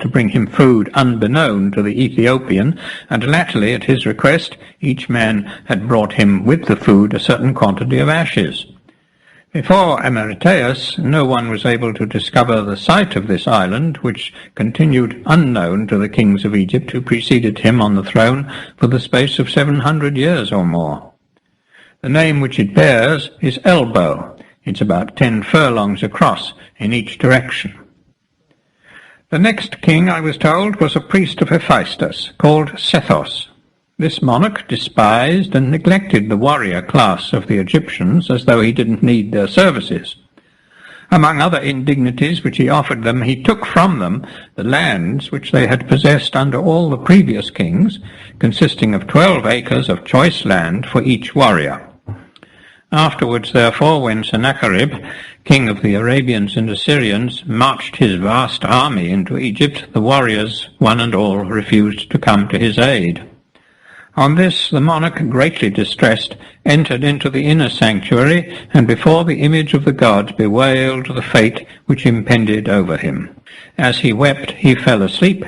to bring him food unbeknown to the Ethiopian, and latterly, at his request, each man had brought him with the food a certain quantity of ashes. Before Amycraeus, no one was able to discover the site of this island, which continued unknown to the kings of Egypt who preceded him on the throne for the space of 700 years or more. The name which it bears is Elbow. It's about 10 furlongs across in each direction. The next king, I was told, was a priest of Hephaestus, called Sethos. This monarch despised and neglected the warrior class of the Egyptians as though he didn't need their services. Among other indignities which he offered them, he took from them the lands which they had possessed under all the previous kings, consisting of 12 acres of choice land for each warrior. Afterwards, therefore, when Sennacherib, king of the Arabians and Assyrians, marched his vast army into Egypt, the warriors, one and all, refused to come to his aid. On this, the monarch, greatly distressed, entered into the inner sanctuary, and before the image of the god bewailed the fate which impended over him. As he wept, he fell asleep,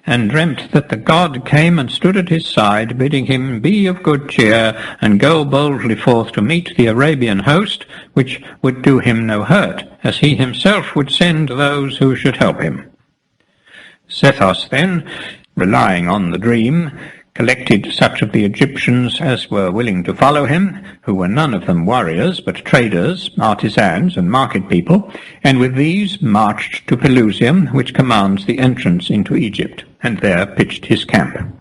and dreamt that the god came and stood at his side, bidding him be of good cheer, and go boldly forth to meet the Arabian host, which would do him no hurt, as he himself would send those who should help him. Sethos then, relying on the dream, collected such of the Egyptians as were willing to follow him, who were none of them warriors, but traders, artisans, and market people, and with these marched to Pelusium, which commands the entrance into Egypt, and there pitched his camp.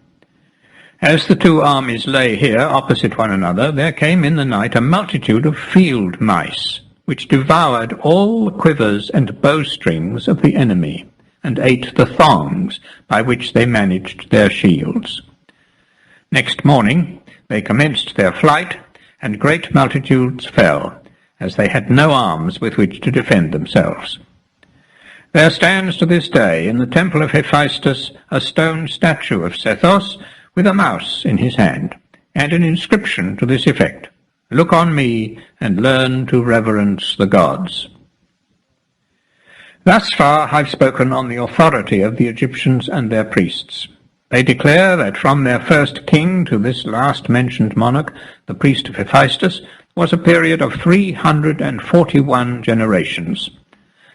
As the two armies lay here opposite one another, there came in the night a multitude of field mice, which devoured all the quivers and bowstrings of the enemy, and ate the thongs by which they managed their shields. Next morning they commenced their flight, and great multitudes fell, as they had no arms with which to defend themselves. There stands to this day in the temple of Hephaestus a stone statue of Sethos with a mouse in his hand, and an inscription to this effect: "Look on me and learn to reverence the gods." Thus far I've spoken on the authority of the Egyptians and their priests. They declare that from their first king to this last-mentioned monarch, the priest of Hephaestus, was a period of 341 generations.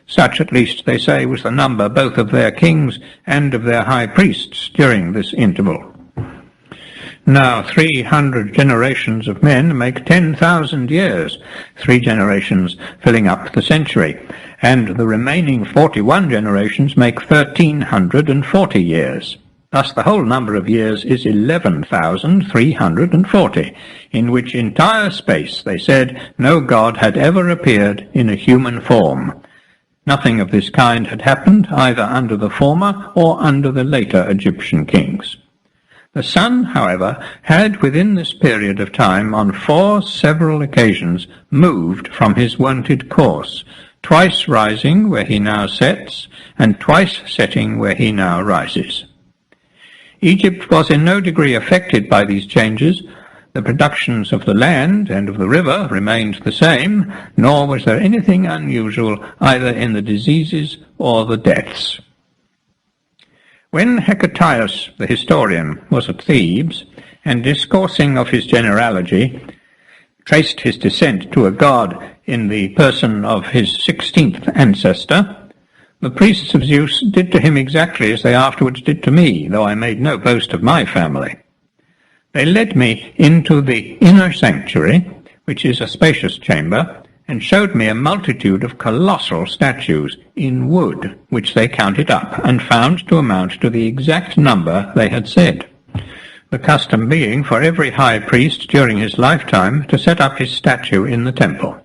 Such, at least, they say, was the number both of their kings and of their high priests during this interval. Now, 300 generations of men make 10,000 years, 3 generations filling up the century, and the remaining 41 generations make 1,340 years. Thus the whole number of years is 11,340, in which entire space, they said, no god had ever appeared in a human form. Nothing of this kind had happened either under the former or under the later Egyptian kings. The sun, however, had within this period of time on 4 several occasions moved from his wonted course, twice rising where he now sets, and twice setting where he now rises. Egypt was in no degree affected by these changes. The productions of the land and of the river remained the same, nor was there anything unusual either in the diseases or the deaths. When Herodotus, the historian, was at Thebes, and discoursing of his genealogy, traced his descent to a god in the person of his 16th ancestor, the priests of Zeus did to him exactly as they afterwards did to me, though I made no boast of my family. They led me into the inner sanctuary, which is a spacious chamber, and showed me a multitude of colossal statues in wood, which they counted up, and found to amount to the exact number they had said, the custom being for every high priest during his lifetime to set up his statue in the temple.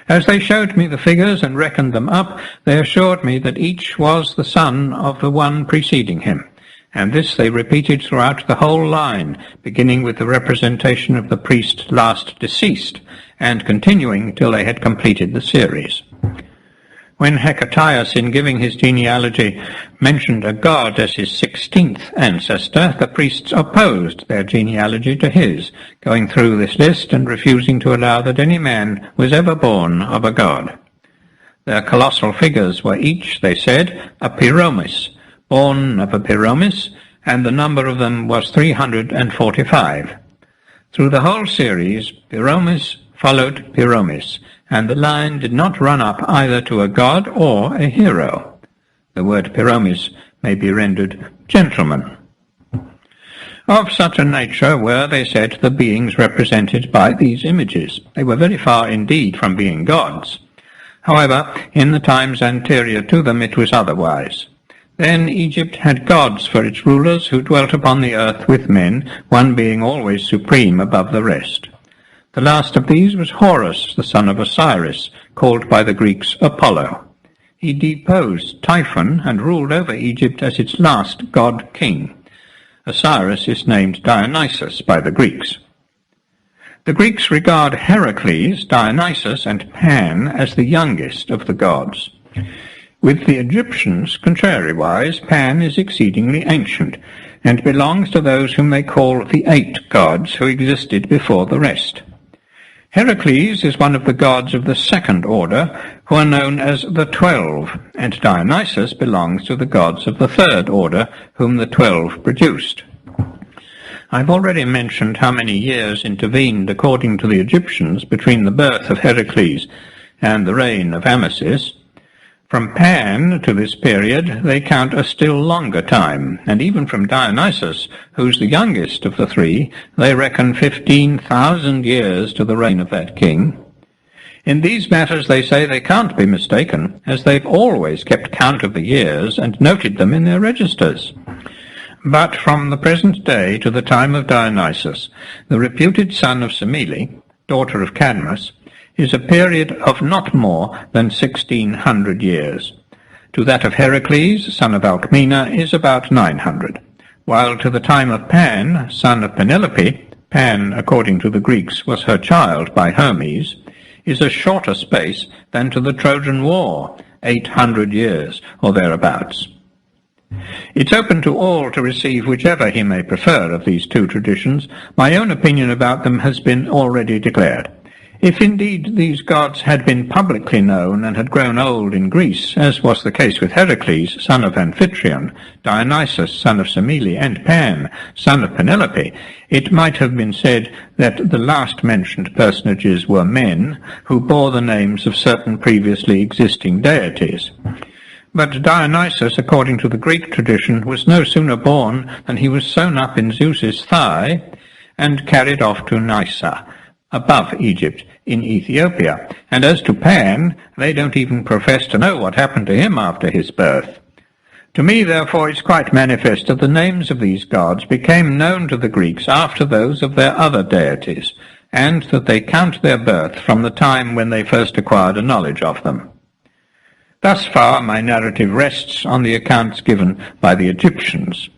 As they showed me the figures and reckoned them up, they assured me that each was the son of the one preceding him, and this they repeated throughout the whole line, beginning with the representation of the priest last deceased, and continuing till they had completed the series. When Herodotus, in giving his genealogy, mentioned a god as his 16th ancestor, the priests opposed their genealogy to his, going through this list and refusing to allow that any man was ever born of a god. Their colossal figures were each, they said, a pyromis, born of Epiromis, and the number of them was 345. Through the whole series, Pyromis followed Pyromis, and the line did not run up either to a god or a hero. The word Pyromis may be rendered gentleman. Of such a nature were, they said, the beings represented by these images. They were very far indeed from being gods. However, in the times anterior to them it was otherwise. Then Egypt had gods for its rulers who dwelt upon the earth with men, one being always supreme above the rest. The last of these was Horus, the son of Osiris, called by the Greeks Apollo. He deposed Typhon and ruled over Egypt as its last god-king. Osiris is named Dionysus by the Greeks. The Greeks regard Heracles, Dionysus, and Pan as the youngest of the gods. With the Egyptians, contrariwise, Pan is exceedingly ancient, and belongs to those whom they call the 8 gods who existed before the rest. Heracles is one of the gods of the second order, who are known as the 12, and Dionysus belongs to the gods of the third order, whom the 12 produced. I've already mentioned how many years intervened, according to the Egyptians, between the birth of Heracles and the reign of Amasis. From Pan to this period they count a still longer time, and even from Dionysus, who's the youngest of the 3, they reckon 15,000 years to the reign of that king. In these matters they say they can't be mistaken, as they've always kept count of the years and noted them in their registers. But from the present day to the time of Dionysus, the reputed son of Semele, daughter of Cadmus, is a period of not more than 1,600 years. To that of Heracles, son of Alcmena, is about 900, while to the time of Pan, son of Penelope, Pan, according to the Greeks, was her child by Hermes, is a shorter space than to the Trojan War, 800 years, or thereabouts. It's open to all to receive whichever he may prefer of these 2 traditions. My own opinion about them has been already declared. If indeed these gods had been publicly known and had grown old in Greece, as was the case with Heracles, son of Amphitryon, Dionysus, son of Semele, and Pan, son of Penelope, it might have been said that the last-mentioned personages were men who bore the names of certain previously existing deities. But Dionysus, according to the Greek tradition, was no sooner born than he was sewn up in Zeus's thigh and carried off to Nysa, above Egypt, in Ethiopia, and as to Pan, they don't even profess to know what happened to him after his birth. To me, therefore, it's quite manifest that the names of these gods became known to the Greeks after those of their other deities, and that they count their birth from the time when they first acquired a knowledge of them. Thus far my narrative rests on the accounts given by the Egyptians.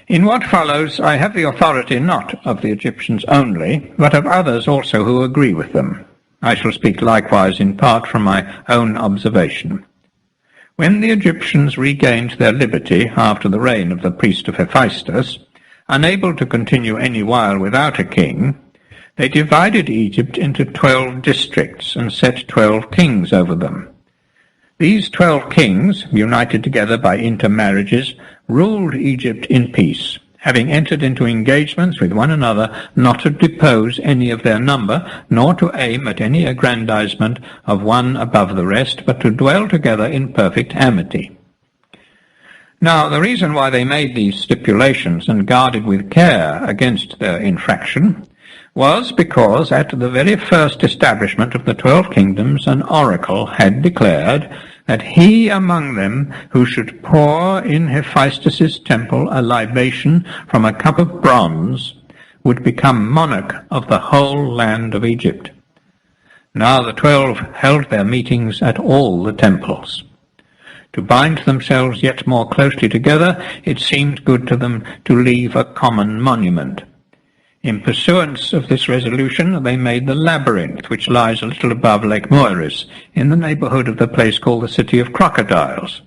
In what follows I have the authority not of the Egyptians only, but of others also who agree with them. I shall speak likewise in part from my own observation. When the Egyptians regained their liberty after the reign of the priest of Hephaestus, unable to continue any while without a king, they divided Egypt into 12 districts and set 12 kings over them. These 12 kings, united together by intermarriages, ruled Egypt in peace, having entered into engagements with one another not to depose any of their number, nor to aim at any aggrandizement of one above the rest, but to dwell together in perfect amity. Now, the reason why they made these stipulations and guarded with care against their infraction was because at the very first establishment of the 12 kingdoms an oracle had declared that he among them who should pour in Hephaestus's temple a libation from a cup of bronze would become monarch of the whole land of Egypt. Now the 12 held their meetings at all the temples. To bind themselves yet more closely together, it seemed good to them to leave a common monument. In pursuance of this resolution, they made the labyrinth, which lies a little above Lake Moeris, in the neighborhood of the place called the City of Crocodiles.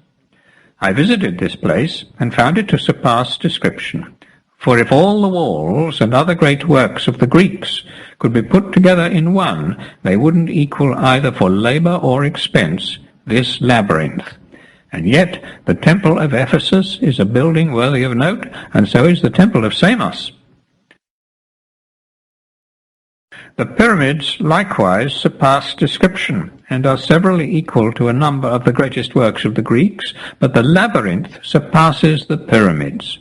I visited this place, and found it to surpass description. For if all the walls and other great works of the Greeks could be put together in one, they wouldn't equal either for labor or expense this labyrinth. And yet the temple of Ephesus is a building worthy of note, and so is the temple of Samos. The pyramids likewise surpass description, and are severally equal to a number of the greatest works of the Greeks, but the labyrinth surpasses the pyramids.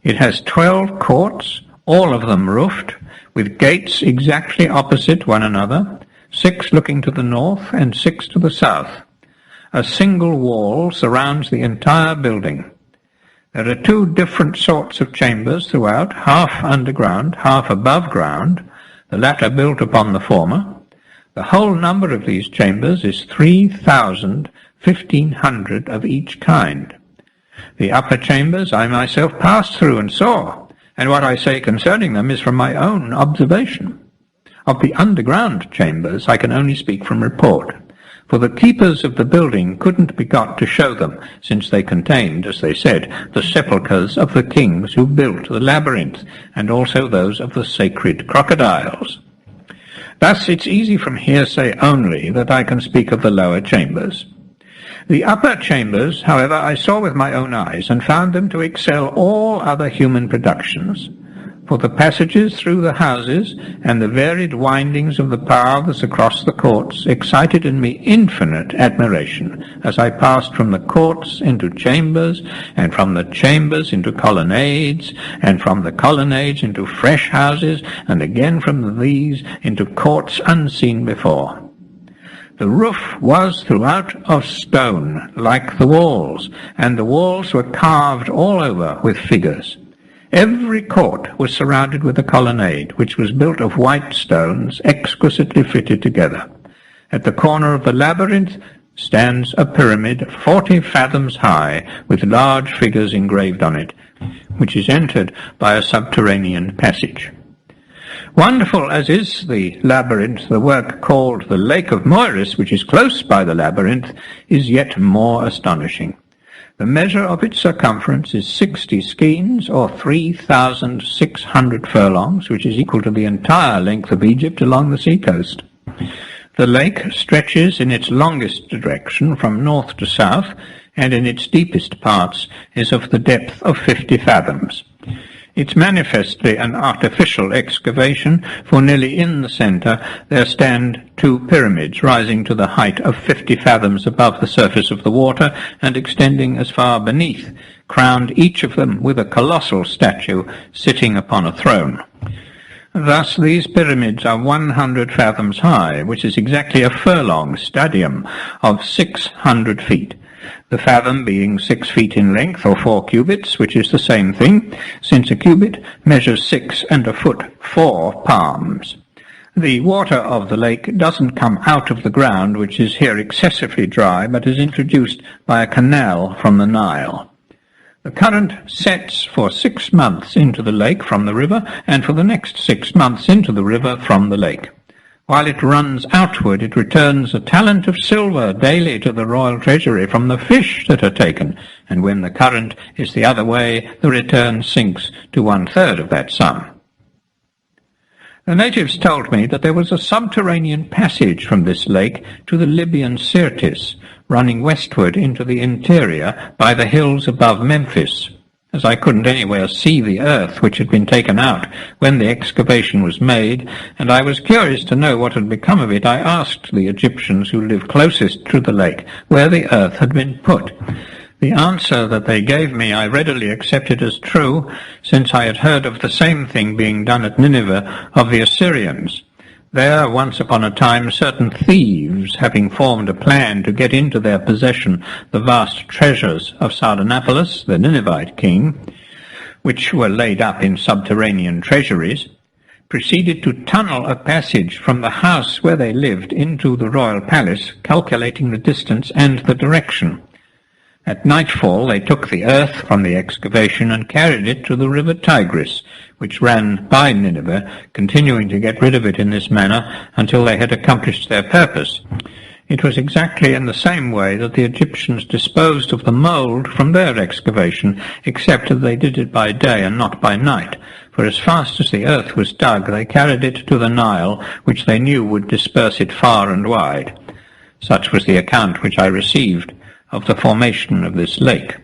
It has 12 courts, all of them roofed, with gates exactly opposite one another, 6 looking to the north and 6 to the south. A single wall surrounds the entire building. There are 2 different sorts of chambers throughout, half underground, half above ground, the latter built upon the former. The whole number of these chambers is 3,100 of each kind. The upper chambers I myself passed through and saw, and what I say concerning them is from my own observation. Of the underground chambers I can only speak from report, for the keepers of the building couldn't be got to show them, since they contained, as they said, the sepulchres of the kings who built the labyrinth, and also those of the sacred crocodiles. Thus it's easy from hearsay only that I can speak of the lower chambers. The upper chambers, however, I saw with my own eyes, and found them to excel all other human productions. For the passages through the houses and the varied windings of the paths across the courts excited in me infinite admiration as I passed from the courts into chambers, and from the chambers into colonnades, and from the colonnades into fresh houses, and again from these into courts unseen before. The roof was throughout of stone, like the walls, and the walls were carved all over with figures. Every court was surrounded with a colonnade, which was built of white stones, exquisitely fitted together. At the corner of the labyrinth stands a pyramid 40 fathoms high, with large figures engraved on it, which is entered by a subterranean passage. Wonderful as is the labyrinth, the work called the Lake of Moiris, which is close by the labyrinth, is yet more astonishing. The measure of its circumference is 60 skeins, or 3,600 furlongs, which is equal to the entire length of Egypt along the seacoast. The lake stretches in its longest direction from north to south, and in its deepest parts is of the depth of 50 fathoms. It's manifestly an artificial excavation, for nearly in the centre there stand 2 pyramids rising to the height of 50 fathoms above the surface of the water, and extending as far beneath, crowned each of them with a colossal statue sitting upon a throne. Thus these pyramids are 100 fathoms high, which is exactly a furlong stadium of 600 feet. The fathom being 6 feet in length, or 4 cubits, which is the same thing, since a cubit measures 6 and a foot 4 palms. The water of the lake doesn't come out of the ground, which is here excessively dry, but is introduced by a canal from the Nile. The current sets for 6 months into the lake from the river, and for the next 6 months into the river from the lake. While it runs outward, it returns a talent of silver daily to the royal treasury from the fish that are taken, and when the current is the other way, the return sinks to 1/3 of that sum. The natives told me that there was a subterranean passage from this lake to the Libyan Syrtis, running westward into the interior by the hills above Memphis. As I couldn't anywhere see the earth which had been taken out when the excavation was made, and I was curious to know what had become of it, I asked the Egyptians who lived closest to the lake where the earth had been put. The answer that they gave me I readily accepted as true, since I had heard of the same thing being done at Nineveh of the Assyrians. There, once upon a time, certain thieves, having formed a plan to get into their possession the vast treasures of Sardanapalus, the Ninevite king, which were laid up in subterranean treasuries, proceeded to tunnel a passage from the house where they lived into the royal palace, calculating the distance and the direction. At nightfall they took the earth from the excavation and carried it to the river Tigris, which ran by Nineveh, continuing to get rid of it in this manner until they had accomplished their purpose. It was exactly in the same way that the Egyptians disposed of the mould from their excavation, except that they did it by day and not by night, for as fast as the earth was dug they carried it to the Nile, which they knew would disperse it far and wide. Such was the account which I received of the formation of this lake.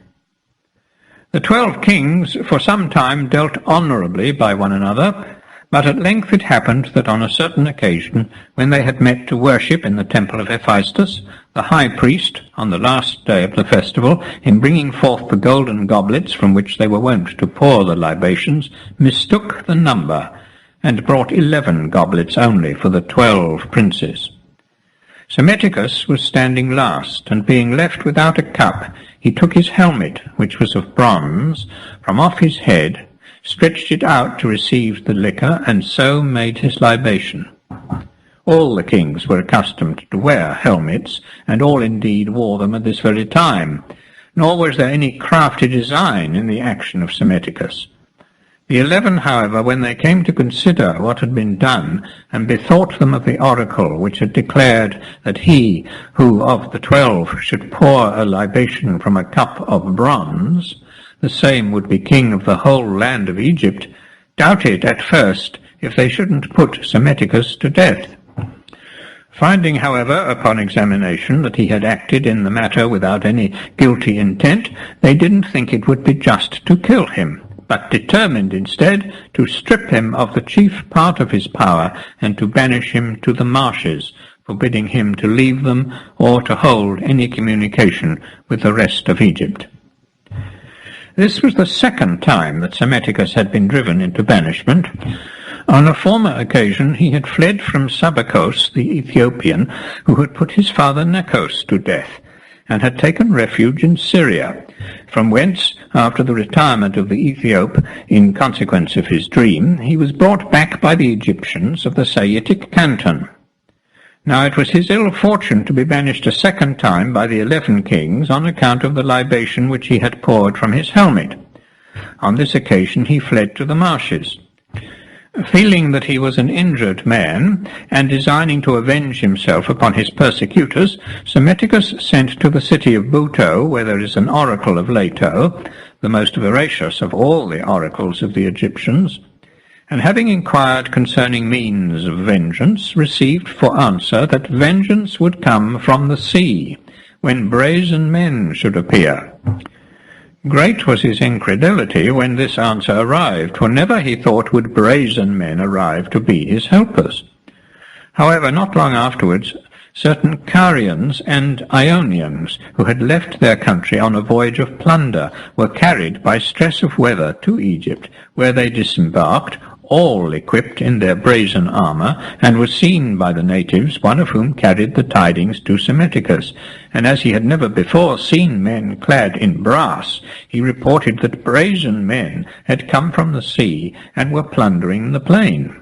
The 12 kings for some time dealt honourably by one another, but at length it happened that on a certain occasion, when they had met to worship in the temple of Hephaestus, the high priest, on the last day of the festival, in bringing forth the golden goblets from which they were wont to pour the libations, mistook the number, and brought 11 goblets only for the 12 princes. Psammetichus was standing last, and being left without a cup, he took his helmet, which was of bronze, from off his head, stretched it out to receive the liquor, and so made his libation. All the kings were accustomed to wear helmets, and all indeed wore them at this very time, nor was there any crafty design in the action of Psammetichus. The 11, however, when they came to consider what had been done, and bethought them of the oracle which had declared that he who of the 12 should pour a libation from a cup of bronze, the same would be king of the whole land of Egypt, doubted at first if they shouldn't put Psammetichus to death. Finding, however, upon examination, that he had acted in the matter without any guilty intent, they didn't think it would be just to kill him, but determined instead to strip him of the chief part of his power and to banish him to the marshes, forbidding him to leave them or to hold any communication with the rest of Egypt. This was the second time that Psammetichus had been driven into banishment. On a former occasion he had fled from Sabachos the Ethiopian, who had put his father Necos to death, and had taken refuge in Syria, from whence, after the retirement of the Ethiope in consequence of his dream, he was brought back by the Egyptians of the Saitic canton. Now it was his ill fortune to be banished a second time by the 11 kings on account of the libation which he had poured from his helmet. On this occasion he fled to the marshes. Feeling that he was an injured man, and designing to avenge himself upon his persecutors, Psammetichus sent to the city of Buto, where there is an oracle of Leto, the most veracious of all the oracles of the Egyptians, and having inquired concerning means of vengeance, received for answer that vengeance would come from the sea, when brazen men should appear. Great was his incredulity when this answer arrived, for never he thought would brazen men arrive to be his helpers. However, not long afterwards, certain Carians and Ionians, who had left their country on a voyage of plunder, were carried by stress of weather to Egypt, where they disembarked, all equipped in their brazen armour, and were seen by the natives, one of whom carried the tidings to Psammetichus, and as he had never before seen men clad in brass, he reported that brazen men had come from the sea and were plundering the plain.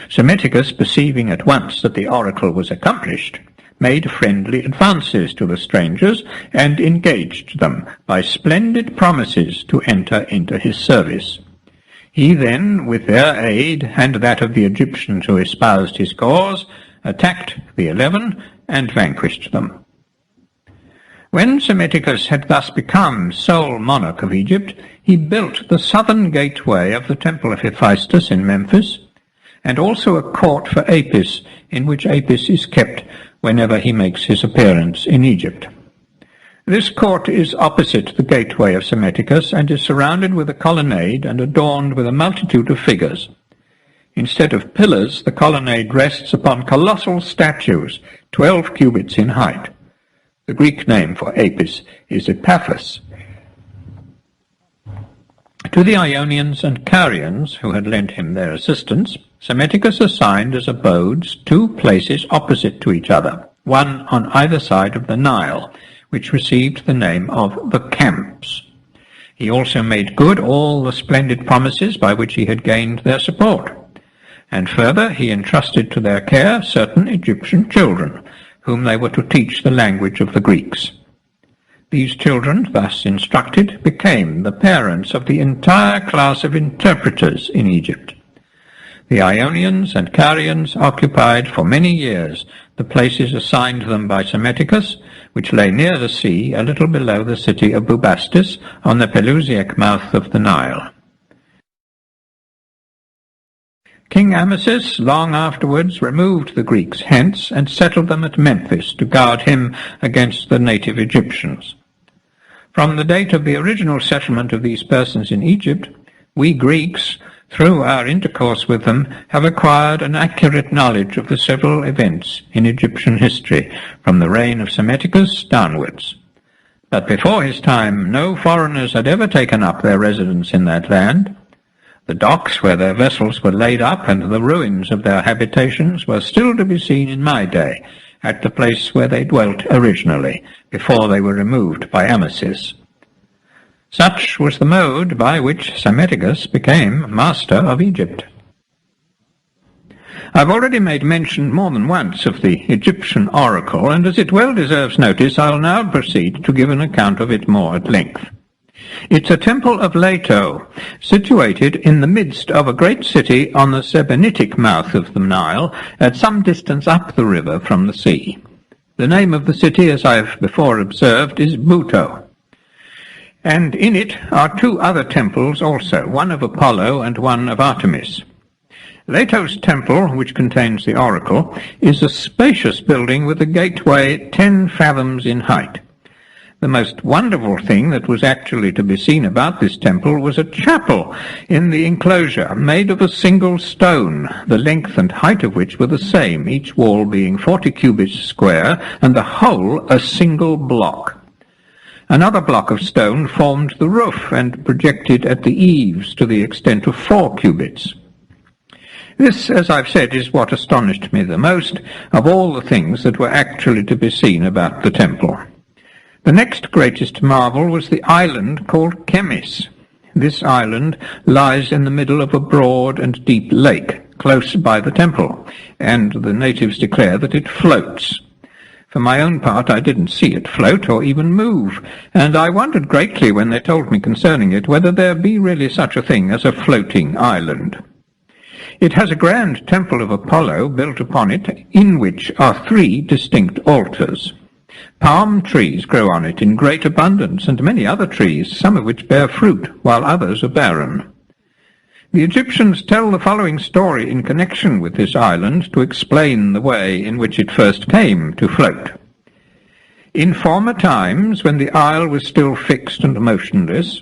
Psammetichus, perceiving at once that the oracle was accomplished, made friendly advances to the strangers, and engaged them by splendid promises to enter into his service. He then, with their aid, and that of the Egyptians who espoused his cause, attacked the 11 and vanquished them. When Psammetichus had thus become sole monarch of Egypt, he built the southern gateway of the temple of Hephaestus in Memphis, and also a court for Apis, in which Apis is kept whenever he makes his appearance in Egypt. This court is opposite the gateway of Psammetichus, and is surrounded with a colonnade and adorned with a multitude of figures. Instead of pillars, the colonnade rests upon colossal statues, 12 cubits in height. The Greek name for Apis is Epaphus. To the Ionians and Carians, who had lent him their assistance, Psammetichus assigned as abodes 2 places opposite to each other, one on either side of the Nile, which received the name of the camps. He also made good all the splendid promises by which he had gained their support. And further, he entrusted to their care certain Egyptian children, whom they were to teach the language of the Greeks. These children, thus instructed, became the parents of the entire class of interpreters in Egypt. The Ionians and Carians occupied for many years the places assigned them by Psammetichus, which lay near the sea, a little below the city of Bubastis, on the Pelusiac mouth of the Nile. King Amasis long afterwards removed the Greeks hence and settled them at Memphis to guard him against the native Egyptians. From the date of the original settlement of these persons in Egypt, we Greeks, through our intercourse with them, have acquired an accurate knowledge of the several events in Egyptian history, from the reign of Psammetichus downwards. But before his time no foreigners had ever taken up their residence in that land. The docks where their vessels were laid up and the ruins of their habitations were still to be seen in my day, at the place where they dwelt originally, before they were removed by Amasis. Such was the mode by which Psammetichus became master of Egypt. I've already made mention more than once of the Egyptian oracle, and as it well deserves notice, I'll now proceed to give an account of it more at length. It's a temple of Leto, situated in the midst of a great city on the Sebennytic mouth of the Nile, at some distance up the river from the sea. The name of the city, as I've before observed, is Buto, and in it are two other temples also, one of Apollo and one of Artemis. Leto's temple, which contains the oracle, is a spacious building with a gateway 10 fathoms in height. The most wonderful thing that was actually to be seen about this temple was a chapel in the enclosure, made of a single stone, the length and height of which were the same, each wall being 40 cubits square, and the whole a single block. Another block of stone formed the roof, and projected at the eaves to the extent of 4 cubits. This, as I've said, is what astonished me the most of all the things that were actually to be seen about the temple. The next greatest marvel was the island called Cambyse. This island lies in the middle of a broad and deep lake, close by the temple, and the natives declare that it floats. For my own part, I didn't see it float or even move, and I wondered greatly when they told me concerning it whether there be really such a thing as a floating island. It has a grand temple of Apollo built upon it, in which are 3 distinct altars. Palm trees grow on it in great abundance, and many other trees, some of which bear fruit, while others are barren. The Egyptians tell the following story in connection with this island to explain the way in which it first came to float. In former times, when the isle was still fixed and motionless,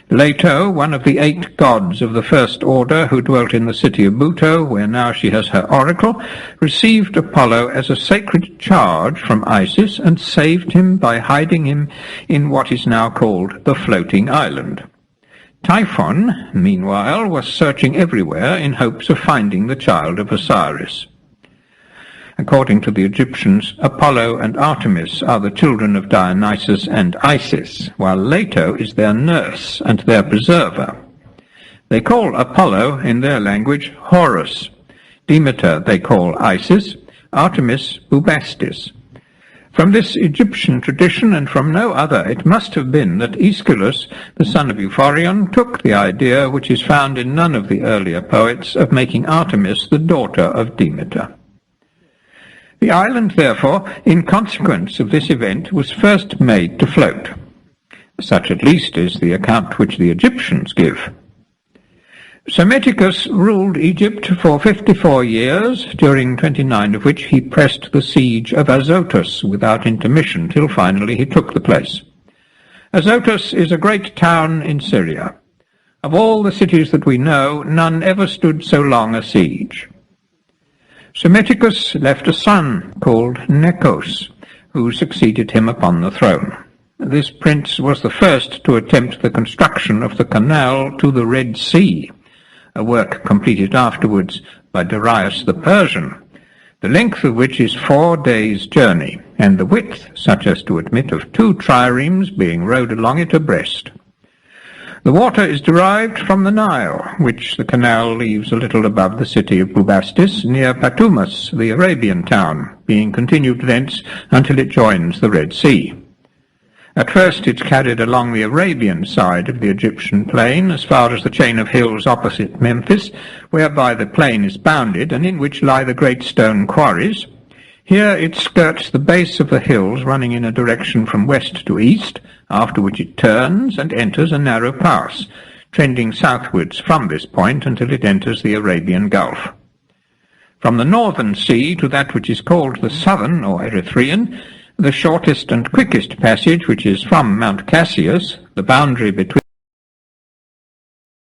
Leto, one of the 8 gods of the first order who dwelt in the city of Buto, where now she has her oracle, received Apollo as a sacred charge from Isis and saved him by hiding him in what is now called the floating island. Typhon, meanwhile, was searching everywhere in hopes of finding the child of Osiris. According to the Egyptians, Apollo and Artemis are the children of Dionysus and Isis, while Leto is their nurse and their preserver. They call Apollo, in their language, Horus. Demeter they call Isis, Artemis Bubastis. From this Egyptian tradition, and from no other, it must have been that Aeschylus, the son of Euphorion, took the idea, which is found in none of the earlier poets, of making Artemis the daughter of Demeter. The island, therefore, in consequence of this event, was first made to float. Such at least is the account which the Egyptians give. Psammetichus ruled Egypt for 54 years, during 29 of which he pressed the siege of Azotus without intermission, till finally he took the place. Azotus is a great town in Syria. Of all the cities that we know, none ever stood so long a siege. Psammetichus left a son called Necos, who succeeded him upon the throne. This prince was the first to attempt the construction of the canal to the Red Sea, a work completed afterwards by Darius the Persian, the length of which is 4 days' journey, and the width such as to admit of 2 triremes being rowed along it abreast. The water is derived from the Nile, which the canal leaves a little above the city of Bubastis, near Patumus, the Arabian town, being continued thence until it joins the Red Sea. At first it's carried along the Arabian side of the Egyptian plain, as far as the chain of hills opposite Memphis, whereby the plain is bounded, and in which lie the great stone quarries. Here it skirts the base of the hills, running in a direction from west to east, after which it turns and enters a narrow pass, trending southwards from this point until it enters the Arabian Gulf. From the northern sea to that which is called the southern, or Erythraean, the shortest and quickest passage, which is from Mount Cassius, the boundary between